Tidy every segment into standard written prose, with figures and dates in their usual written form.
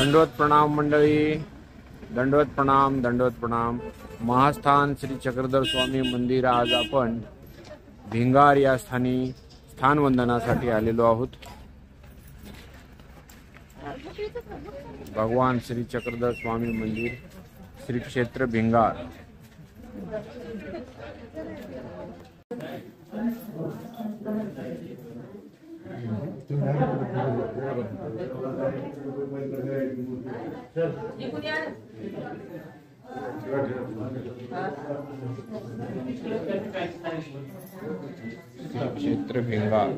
दंडवत प्रणाम मंडळी, दंडवत प्रणाम, दंडवत प्रणाम। महास्थान श्री चक्रधर स्वामी मंदिर आज आपण भिंगार या स्थानी स्थानवंदनासाठी आलेलो आहोत। भगवान श्री चक्रधर स्वामी मंदिर, श्री क्षेत्र भिंगार। क्षेत्र भिंगार।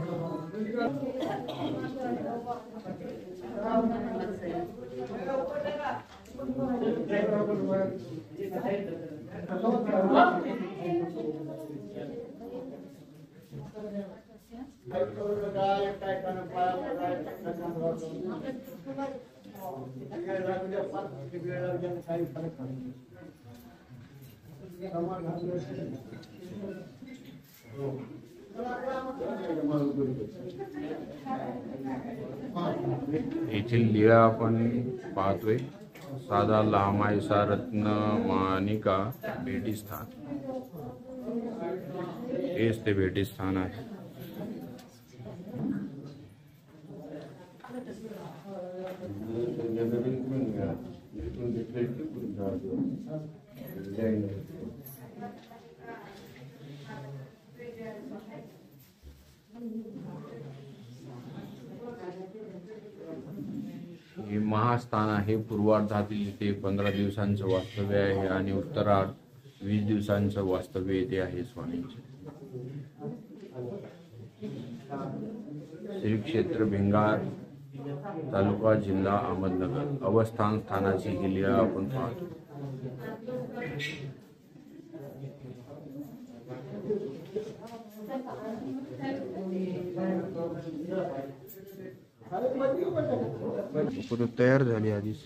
येथील लीळा आपण पाहतोय। साधा लामायसा रत्न मानिका भेटी स्थान, हेच ते भेटी स्थान आहे। हे महास्थान आहे। पूर्वार्धातील इथे 15 दिवसांचं वास्तव्य आहे आणि उत्तरार्ध 20 दिवसांचं वास्तव्य इथे आहे स्वामींचे। श्री क्षेत्र भिंगार, तालुका जिल्हा अहमदनगर। अवस्थान स्थानाची ही लीळा आपण पाहतो। तयार झाली आधीच।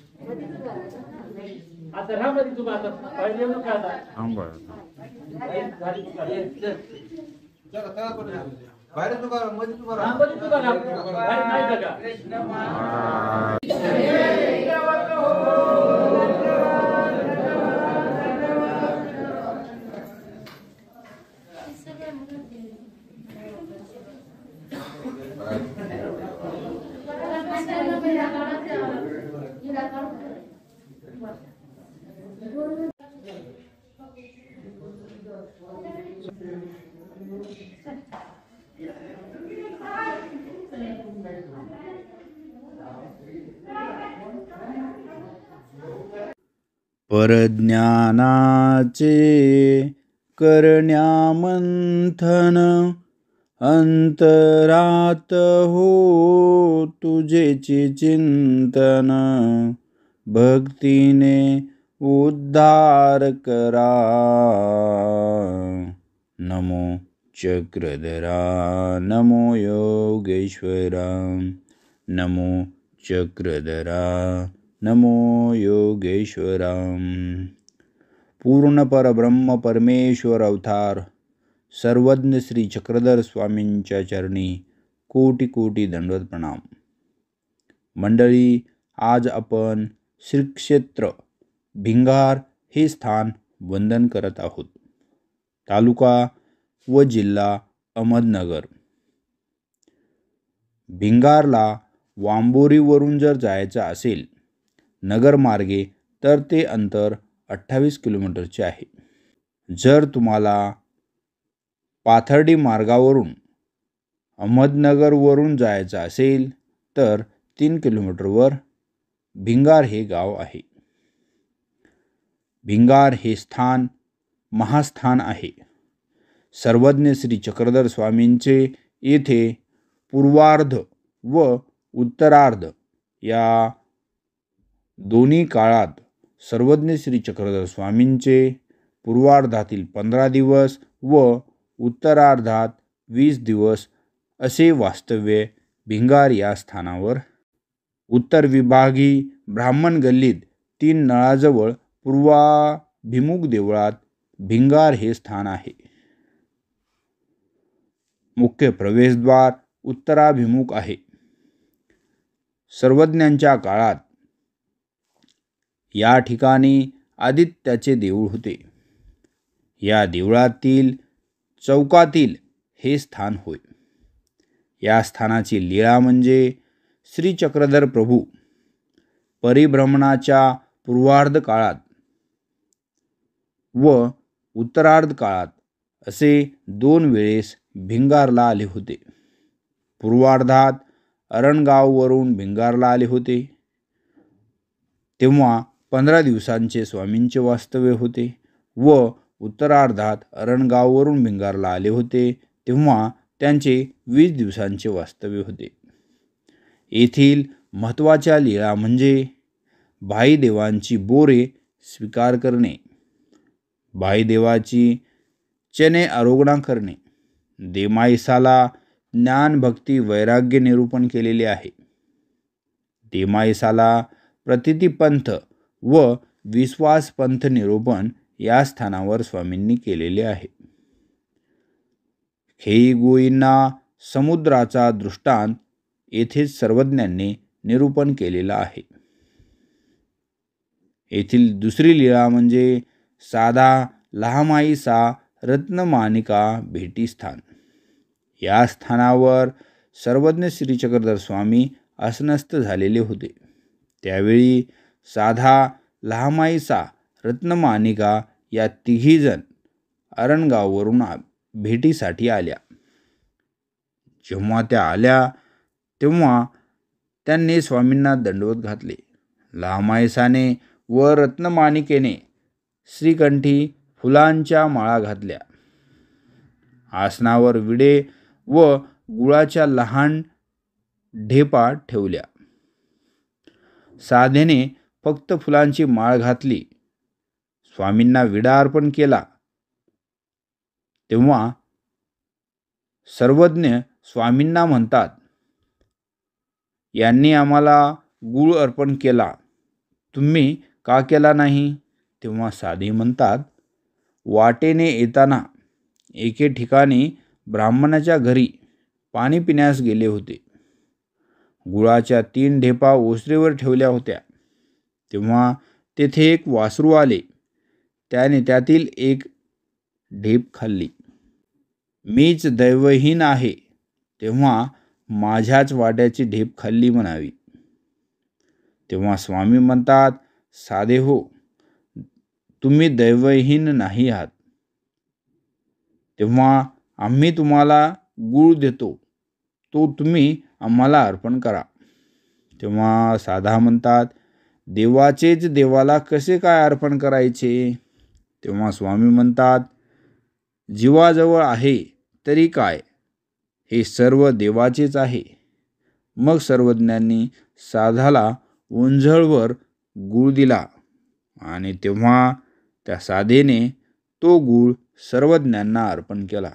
परज्ञानाचे करण्यामंथन, अंतरात हो तुझेचे चिंतन। भक्तीने उद्धार करा, नमो चक्रधरा, नमो योगेश्वरा, नमो चक्रधरा, नमो योगेश्वरा। पूर्ण परब्रह्म परमेश्वर अवतार सर्वज्ञ श्री चक्रधर स्वामींच्या चरणी कोटी कोटी दंडवत प्रणाम। मंडळी, आज आपण श्री क्षेत्र भिंगार हे स्थान वंदन करत आहोत। तालुका व जिल्हा अहमदनगर। भिंगारला वांबोरीवरून जर जायचं असेल नगर मार्गे तर ते अंतर 28 किलोमीटरचे आहे। जर तुम्हाला पाथर्डी मार्गावरून अहमदनगरवरून जायचं असेल तर 3 किलोमीटरवर भिंगार हे गाव आहे। भिंगार हे स्थान महास्थान आहे। सर्वज्ञ श्री चक्रधर स्वामींचे येथे पूर्वार्ध व उत्तरार्ध या दोन्ही काळात सर्वज्ञ श्री चक्रधर स्वामींचे पूर्वार्धातील 15 दिवस व उत्तरार्धात 20 दिवस असे वास्तव्य भिंगार या स्थानावर। उत्तर विभागी ब्राह्मण गल्लीत 3 नळाजवळ पूर्वाभिमुख देवळात भिंगार हे स्थान आहे। मुख्य प्रवेशद्वार उत्तराभिमुख आहे। सर्वज्ञांच्या काळात या ठिकाणी आदित्याचे देऊळ होते. या देवळातील चौकातील हे स्थान होय. या स्थानाची लीळा म्हणजे श्री चक्रधर प्रभू परिभ्रमणाच्या पूर्वार्ध काळात व उत्तरार्ध काळात असे 2 वेळेस भिंगारला आले होते. पूर्वार्धात अरणगाववरून भिंगारला आले होते, तेव्हा 15 दिवसांचे स्वामींचे वास्तव्य होते व उत्तरार्धात अरणगाववरून भिंगारला आले होते, तेव्हा त्यांचे 20 दिवसांचे वास्तव्य होते. येथील महत्त्वाच्या लीळा म्हणजे भाईदेवांची बोरे स्वीकार करणे, भाईदेवाची चने आरोगणा करणे, देमाईसाला ज्ञान भक्ती वैराग्य निरूपण केलेले आहे. देमाईसाला प्रतितीपंथ व विश्वास पंथ निरूपण या स्थानावर स्वामींनी केलेले आहे. खेईगोईंना समुद्राचा दृष्टांत येथेच सर्वज्ञांनी निरूपण केलेला आहे. येथील दुसरी लीळा म्हणजे साधा लहामाईसा रत्नमानिका भेटी स्थान. या स्थानावर सर्वज्ञ श्री चक्रधर स्वामी आसनस्थ झालेले होते. त्यावेळी साधा लहामाईसा रत्नमानिका या 3 जण अरणगाववरून भेटीसाठी आल्या. जेव्हा त्या आल्या तेव्हा त्यांनी स्वामींना दंडवत घातले. लहामाईसाने व रत्नमानिकेने श्रीकंठी फुलांच्या माळा घातल्या. आसनावर विडे व गुळाच्या लहान ढेपा ठेवल्या. साधेने फक्त फुलांची माळ घातली. स्वामींना विडा अर्पण केला. तेव्हा सर्वज्ञ स्वामींना म्हणतात, यांनी आम्हाला गुळ अर्पण केला, तुम्ही का केला नाही? तेव्हा साधे म्हणतात, वाटेने येताना एके ठिकाणी ब्राह्मणाच्या घरी पाणी पिण्यास गेले होते. गुळाच्या 3 ढेपा ओसरीवर ठेवल्या होत्या. तेव्हा तेथे एक वासरू आले. त्याने त्यातील एक ढेप खाल्ली. मीच दैवहीन आहे, तेव्हा माझ्याच वाट्याची ढेप खाल्ली म्हणावी. तेव्हा स्वामी म्हणतात, साधे हो, तुम्ही दैवहीन नाही आहात. तेव्हा आम्ही तुम्हाला गुळ देतो, तो तुम्ही आम्हाला अर्पण करा. तेव्हा साधा म्हणतात, देवाचेच देवाला कसे काय अर्पण करायचे? तेव्हा स्वामी म्हणतात, जीवाजवळ आहे तरी काय, हे सर्व देवाचेच आहे. मग सर्वज्ञांनी साधाला ओंझळवर गूळ दिला आणि तेव्हा त्या साधेने तो गूळ सर्वज्ञांना अर्पण केला.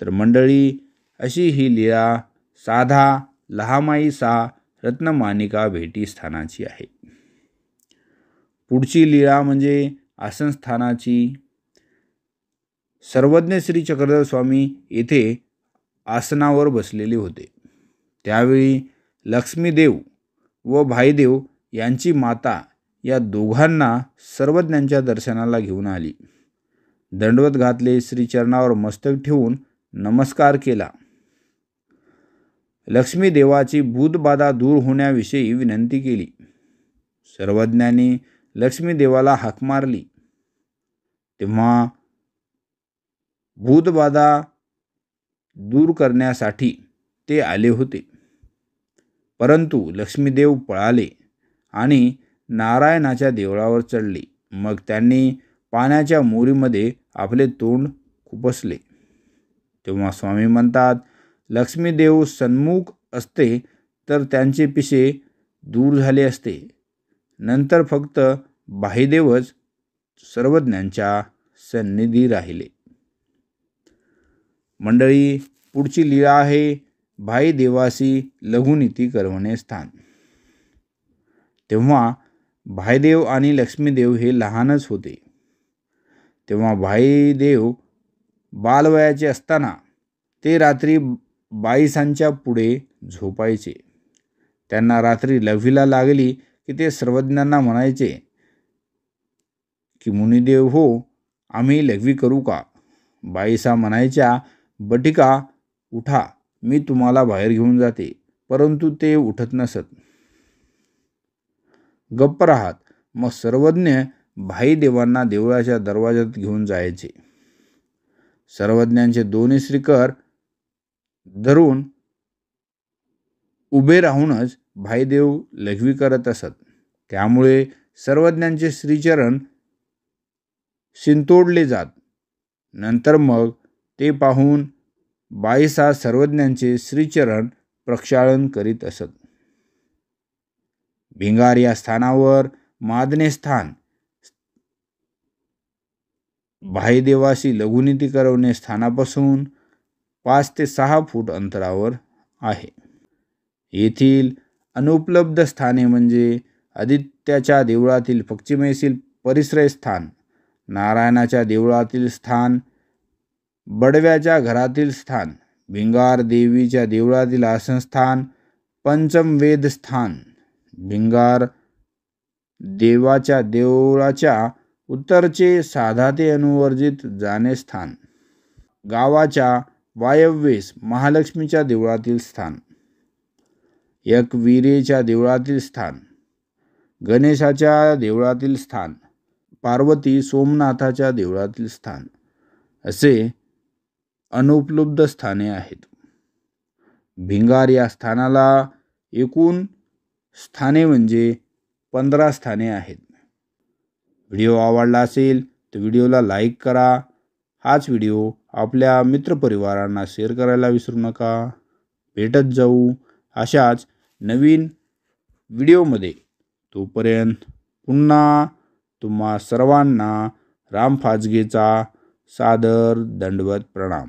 तर मंडळी, अशी ही लीळा साधा लहामाईसा रत्नमानिका भेटी स्थानाची आहे. पुढची लीळा म्हणजे आसनस्थानाची. सर्वज्ञ श्री चक्रधर स्वामी येथे आसनावर बसलेले होते. त्यावेळी लक्ष्मीदेव व भाईदेव यांची माता या दोघांना सर्वज्ञांच्या दर्शनाला घेऊन आली. दंडवत घातले, श्रीचरणावर मस्तक ठेवून नमस्कार केला. लक्ष्मीदेवाची भूतबाधा दूर होण्याविषयी विनंती केली. सर्वज्ञांनी लक्ष्मीदेवाला हाक मारली. तेव्हा भूतबाधा दूर करण्यासाठी ते आले होते, परंतु लक्ष्मीदेव पळाले आणि नारायणाच्या देवळावर चढले. मग त्यांनी पाण्याच्या मोरीमध्ये आपले तोंड खुपसले. तेव्हा स्वामी म्हणतात, लक्ष्मीदेव सन्मुख असते तर त्यांचे पिशे दूर झाले असते. नंतर फक्त भाईदेवच सर्वज्ञांच्या सन्निधी राहिले. मंडळी, पुढची लीळा आहे भाईदेवासी लघुनीती करवणे स्थान. तेव्हा भाईदेव आणि लक्ष्मीदेव हे लहानच होते. तेव्हा भाईदेव बालवयाचे असताना ते रात्री बाईसांच्या पुढे झोपायचे. त्यांना रात्री लघवीला लागली की ते सर्वज्ञांना म्हणायचे की मुनिदेव हो, आम्ही लघवी करू का? बाईसा म्हणायच्या, बटिका उठा, मी तुम्हाला बाहेर घेऊन जाते. परंतु ते उठत नसत, गप्प राहत. मग सर्वज्ञ भाई देवांना देवळाच्या दरवाजात घेऊन जायचे. सर्वज्ञांचे दोन्ही श्रीकर धरून उभे राहूनच भाईदेव लघवी करत असत. त्यामुळे सर्वज्ञांचे श्रीचरण शिंतोडले जात. नंतर मग ते पाहून बाईसा सर्वज्ञांचे श्रीचरण प्रक्षालन करीत असत. भिंगार या स्थानावर मादने स्थान भाईदेवाशी लघुनीती करवणे स्थानापासून 5 ते 6 फूट अंतरावर आहे. येथील अनुपलब्ध स्थाने म्हणजे आदित्याच्या देवळातील पश्चिमेतील परिश्रय स्थान, नारायणाच्या देवळातील स्थान, बडव्याच्या घरातील स्थान, भिंगार देवीच्या देवळातील आसनस्थान, पंचमवेद स्थान, भिंगार देवाच्या देवळाच्या उत्तरचे साधाते अनुवर्जित जाणे स्थान, गावाच्या वायव्येस महालक्ष्मीच्या देवळातील स्थान, एकवीरेच्या देवळातील स्थान, गणेशाच्या देवळातील स्थान, पार्वती सोमनाथाच्या देवळातील स्थान असे अनुपलब्ध स्थाने आहेत. भिंगार या स्थानाला एकूण स्थाने म्हणजे 15 स्थाने आहेत. व्हिडिओ आवडला असेल तर व्हिडिओला लाईक करा. हाच व्हिडिओ आपल्या मित्रपरिवारांना शेअर करायला विसरू नका. भेटत जाऊ अशाच नवीन व्हिडिओमध्ये. तोपर्यंत पुन्हा तुम्हा सर्वांना राम फाजगेचा सादर दंडवत प्रणाम.